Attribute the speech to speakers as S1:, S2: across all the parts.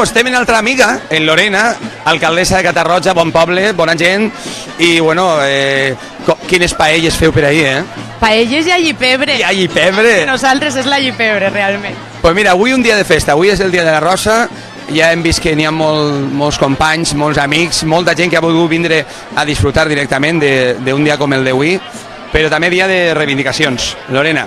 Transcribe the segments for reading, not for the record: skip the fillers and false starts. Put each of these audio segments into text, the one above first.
S1: doncs estem en altra amiga, en Lorena, alcaldessa de Catarroja, bon poble, bona gent, i bueno, quines paelles feu per ahir,
S2: Paelles i allipebre.
S1: I allipebre.
S2: Nosaltres és l'allipebre, realment.
S1: Pues mira, avui un dia de festa, avui és el dia de la Rosa, ja hem vist que n'hi ha molts companys, molts amics, molta gent que ha volgut vindre a disfrutar directament d'un dia com el d'avui, però també dia de reivindicacions. Lorena,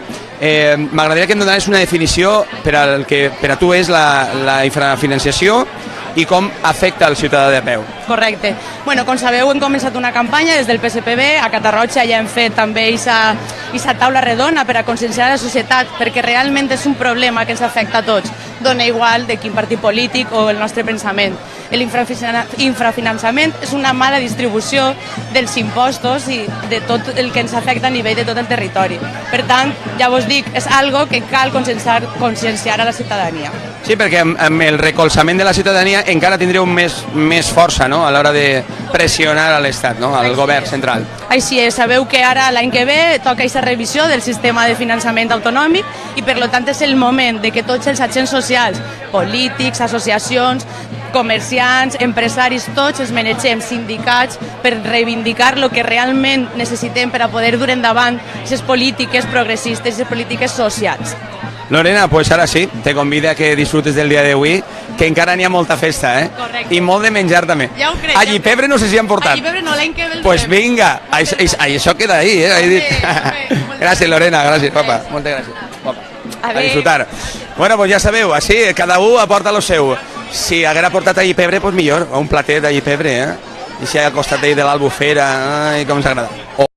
S1: m'agradaria que em donares una definició per a tu és la infrafinanciació i com afecta el ciutadà de peu.
S2: Correcte. Bueno, com sabeu, hem començat una campanya des del PSPB, a Catarroja ja hem fet també aquesta taula redona per a conscienciar la societat, perquè realment és un problema que ens afecta a tots, dona igual de quin partit polític o el nostre pensament. L'infrafinançament és una mala distribució dels impostos i de tot el que ens afecta a nivell de tot el territori. Per tant, ja vos dic, és algo que cal conscienciar a la ciutadania.
S1: Sí, perquè amb el recolzament de la ciutadania encara tindreu més força, no?, a l'hora de pressionar a l'Estat, no?, al govern central.
S2: Així és, sabeu que ara l'any que ve toca aquesta revisió del sistema de finançament autonòmic i per tant és el moment de que tots els agents socials, polítics, associacions, comerciants, empresaris, tots els manegem, sindicats, per reivindicar el que realment necessitem per a poder dur endavant aquestes polítiques progressistes, aquestes polítiques socials.
S1: Lorena, pues ara sí, te convido a que disfrutes del dia d'avui, que encara n'hi ha molta festa,
S2: Correcte.
S1: I molt de menjar també.
S2: Ja ho crec.
S1: Allipebre no sé si han portat.
S2: Allipebre no, l'any que ve el
S1: Pues vinga, això queda ahí, Gràcies, Lorena, gràcies, papa. Moltes gràcies. Papa. A disfrutar. Bueno, pues ja sabeu, així, cada un aporta lo seu. Si haguera portat allipebre, pues millor, o un platet d'allipebre, I si al costat de l'Albufera, ai, com ens agrada.